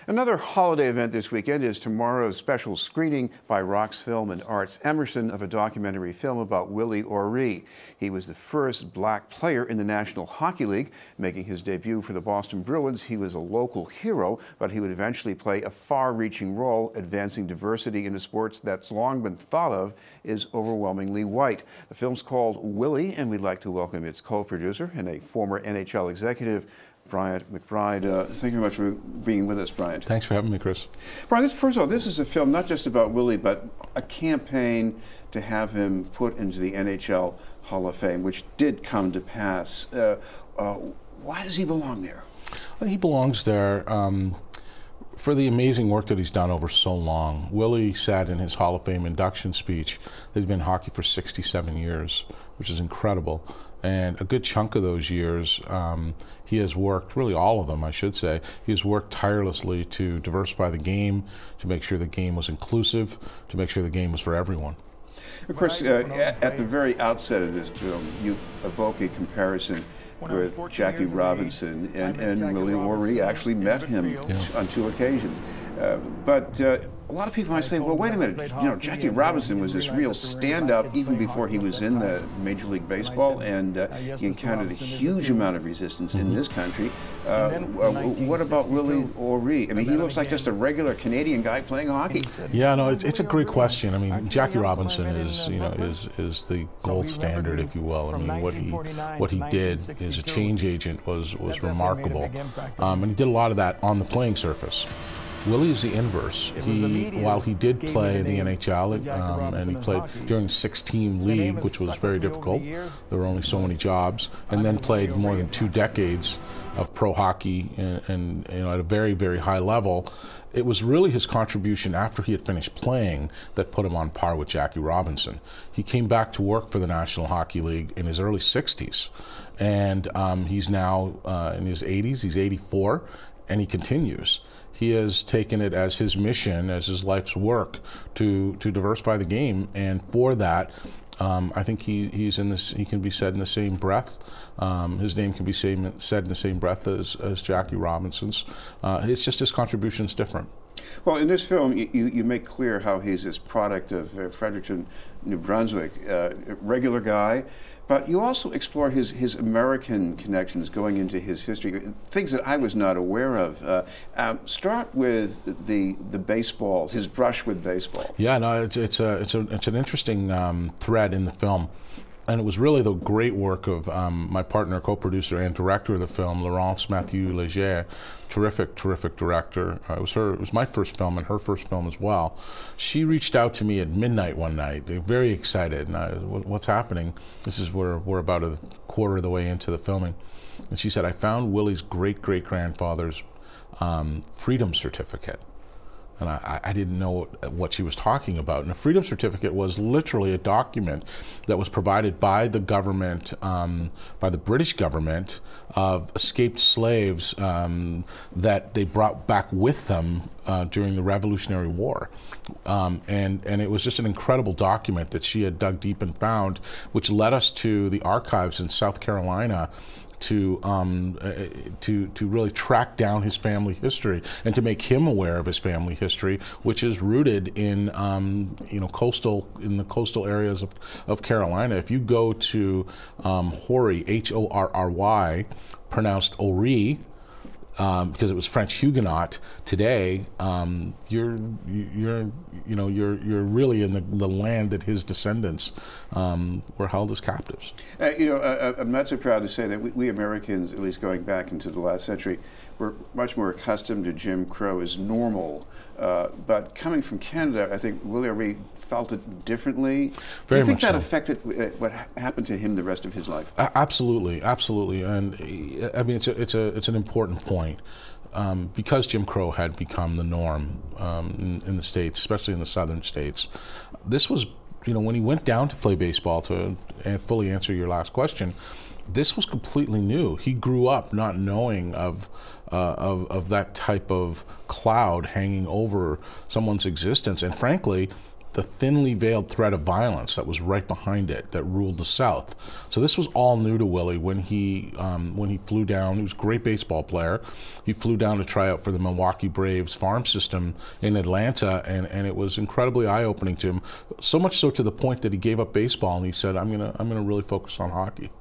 Another holiday event this weekend is tomorrow's special screening by RoxFilm and Arts Emerson of a documentary film about Willie O'Ree. He was the first black player in the National Hockey League. Making his debut for the Boston Bruins, he was a local hero, but he would eventually play a far-reaching role advancing diversity in a sport that's long been thought of as overwhelmingly white. The film's called Willie, and we'd like to welcome its co-producer and a former NHL executive, Bryant McBride. Thank you very much for being with us, Bryant. Thanks for having me, Chris. Bryant, first of all, this is a film not just about Willie, but a campaign to have him put into the NHL Hall of Fame, which did come to pass. Why does he belong there? Well, he belongs there for the amazing work that he's done over so long. Willie said in his Hall of Fame induction speech that he's been in hockey for 67 years, which is incredible. And a good chunk of those years, he has worked, really all of them, I should say, he has worked tirelessly to diversify the game, to make sure the game was inclusive, to make sure the game was for everyone. Of course, at the very outset of this film, you evoke a comparison with Jackie Robinson, and Willie O'Ree actually met him on 2 occasions. But a lot of people might say, well, wait a minute, you know, Jackie Robinson was this real stand-up even before he was in the Major League Baseball, and he encountered a huge amount of resistance in this country. What about Willie O'Ree? I mean, he looks like just a regular Canadian guy playing hockey. Yeah, no, it's a great question. I mean, Jackie Robinson is, you know, is the gold standard, if you will. I mean, what he did as a change agent was remarkable, and he did a lot of that on the playing surface. Willie is the inverse. While he did play in the NHL, and he played during a 6-team league, which was very difficult, there were only so many jobs, and then played more than 2 decades of pro hockey and you know, at a very, very high level. It was really his contribution after he had finished playing that put him on par with Jackie Robinson. He came back to work for the National Hockey League in his early 60s, and he's now in his 80s, he's 84, and he continues. He has taken it as his mission, as his life's work, to diversify the game, and for that, I think he's in this. He can be said in the same breath. His name can be said in the same breath as Jackie Robinson's. It's just his contribution's different. Well, in this film, you make clear how he's this product of Fredericton, New Brunswick, regular guy, but you also explore his American connections going into his history, things that I was not aware of. Start with the baseball, his brush with baseball. Yeah, no, it's an interesting thread in the film. And it was really the great work of my partner, co-producer, and director of the film, Laurence Mathieu-Léger, terrific director. It was my first film and her first film as well. She reached out to me at midnight one night, very excited. And what's happening? We're about a quarter of the way into the filming, and she said, I found Willie's great-great-grandfather's freedom certificate. And I didn't know what she was talking about. And a freedom certificate was literally a document that was provided by the government, by the British government, of escaped slaves that they brought back with them during the Revolutionary War. And it was just an incredible document that she had dug deep and found, which led us to the archives in South Carolina to really track down his family history and to make him aware of his family history, which is rooted in you know, the coastal areas of Carolina. If you go to Horry, H-O-R-R-Y, pronounced O'Ree, because it was French Huguenot. Today, you're really in the land that his descendants were held as captives. You know, I'm not so proud to say that we Americans, at least going back into the last century, were much more accustomed to Jim Crow as normal. But coming from Canada, I think Willie O'Ree felt it differently. Do you think that affected what happened to him the rest of his life? Absolutely, absolutely. And I mean, it's an important point. Because Jim Crow had become the norm in the States, especially in the southern states, this was, you know, when he went down to play baseball, to fully answer your last question, this was completely new. He grew up not knowing of that type of cloud hanging over someone's existence, and frankly, the thinly veiled threat of violence that was right behind it that ruled the South. So this was all new to Willie when he flew down. He was a great baseball player. He flew down to try out for the Milwaukee Braves farm system in Atlanta, and it was incredibly eye-opening to him. So much so to the point that he gave up baseball and he said, I'm gonna really focus on hockey.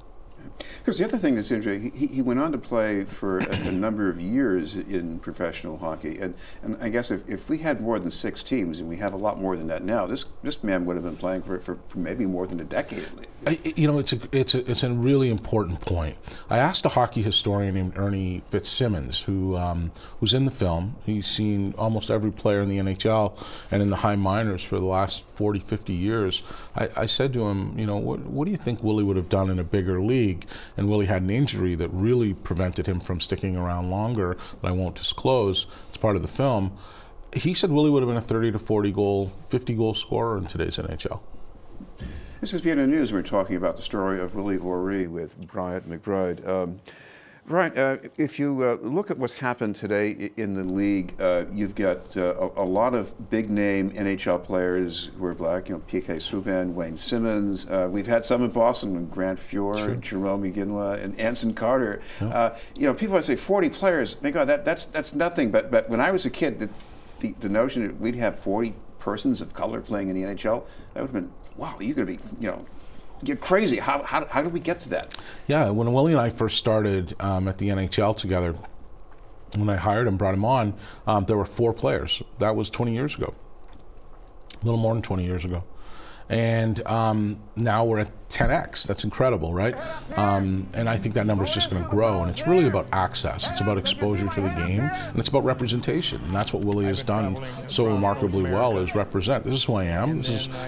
Because the other thing that's interesting, he went on to play for a number of years in professional hockey, and I guess if we had more than 6 teams, and we have a lot more than that now, this man would have been playing for maybe more than a decade at least. You know, it's a really important point. I asked a hockey historian named Ernie Fitzsimmons, who's in the film. He's seen almost every player in the NHL and in the high minors for the last 40, 50 years. I said to him, you know, what do you think Willie would have done in a bigger league? And Willie had an injury that really prevented him from sticking around longer, that I won't disclose. It's part of the film. He said Willie would have been a 30 to 40 goal, 50 goal scorer in today's NHL. This is BNN News. We're talking about the story of Willie O'Ree with Bryant McBride. Bryant, if you look at what's happened today in the league, you've got a lot of big-name NHL players who are black. You know, P.K. Subban, Wayne Simmons. We've had some in Boston, Grant Fuhr, sure, Jerome Iginla, and Anson Carter. Yeah. You know, people say 40 players. My God, that's nothing. But when I was a kid, the notion that we'd have 40 persons of color playing in the NHL, that would have been, wow, you're going to be, you know, you're crazy. How did we get to that? Yeah, when Willie and I first started at the NHL together, when I hired him, brought him on, there were 4 players. That was 20 years ago, a little more than 20 years ago. And now we're at 10x. That's incredible, right? And I think that number is just going to grow. And it's really about access. It's about exposure to the game, and it's about representation. And that's what Willie has done so remarkably well, is represent. This is who I am.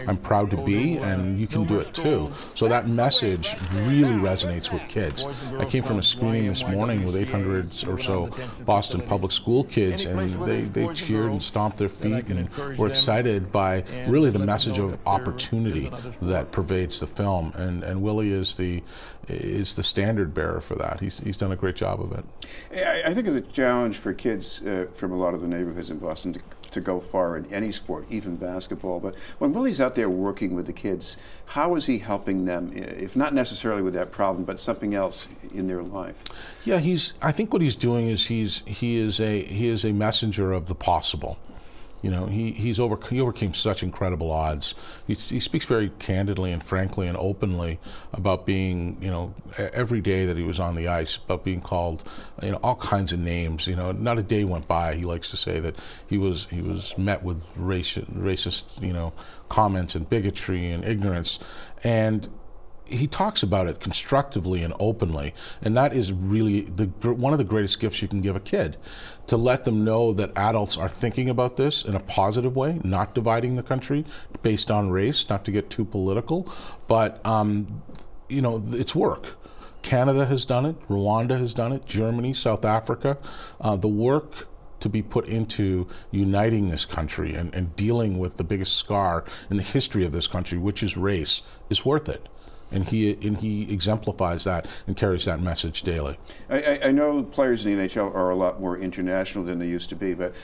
I'm proud to be, and you can do it too. So that message really resonates with kids. I came from a screening this morning with 800 or so Boston public school kids, and they cheered and stomped their feet and were excited by really the message of opportunity that pervades the film. And Willie is the standard bearer for that. He's done a great job of it. I think it's a challenge for kids from a lot of the neighborhoods in Boston to go far in any sport, even basketball. But when Willie's out there working with the kids, how is he helping them, if not necessarily with that problem, but something else in their life? Yeah, I think what he's doing is he is a messenger of the possible. You know, he overcame such incredible odds. He speaks very candidly and frankly and openly about being, you know, every day that he was on the ice, about being called, you know, all kinds of names. You know, not a day went by, he likes to say, that he was met with racist, you know, comments and bigotry and ignorance. And he talks about it constructively and openly, and that is really one of the greatest gifts you can give a kid, to let them know that adults are thinking about this in a positive way, not dividing the country based on race, not to get too political, but you know, it's work. Canada has done it, Rwanda has done it, Germany, South Africa. The work to be put into uniting this country and dealing with the biggest scar in the history of this country, which is race, is worth it. And he exemplifies that and carries that message daily. I know players in the NHL are a lot more international than they used to be, but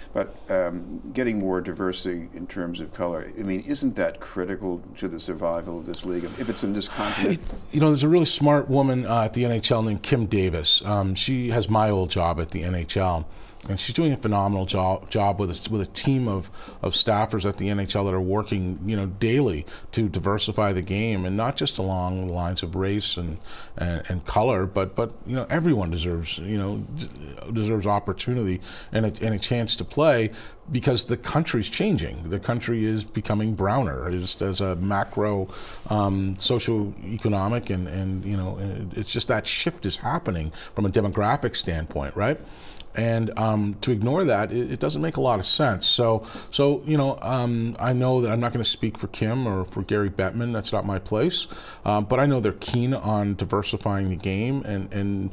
getting more diversity in terms of color, I mean, isn't that critical to the survival of this league, if it's in this continent? You know, there's a really smart woman at the NHL named Kim Davis. She has my old job at the NHL. And she's doing a phenomenal job with a team of staffers at the NHL that are working, you know, daily to diversify the game, and not just along the lines of race and color, but you know, everyone deserves opportunity and a chance to play, because the country's changing. The country is becoming browner, just as a macro socio-economic, and you know, it's just that shift is happening from a demographic standpoint, right? And to ignore that, it doesn't make a lot of sense. So you know, I know that I'm not going to speak for Kim or for Gary Bettman. That's not my place. But I know they're keen on diversifying the game, and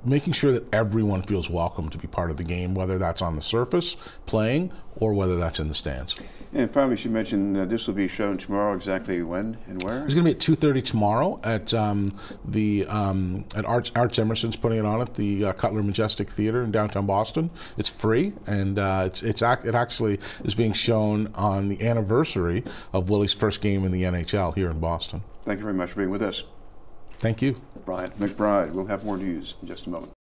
making sure that everyone feels welcome to be part of the game, whether that's on the surface playing or whether that's in the stands. And finally, you mentioned this will be shown tomorrow. Exactly when and where? It's going to be at 2:30 tomorrow at Arts Emerson's putting it on at the Cutler Majestic Theatre in downtown Boston. It's free, and it actually is being shown on the anniversary of Willie's first game in the NHL here in Boston. Thank you very much for being with us. Thank you. Bryant McBride. We'll have more news in just a moment.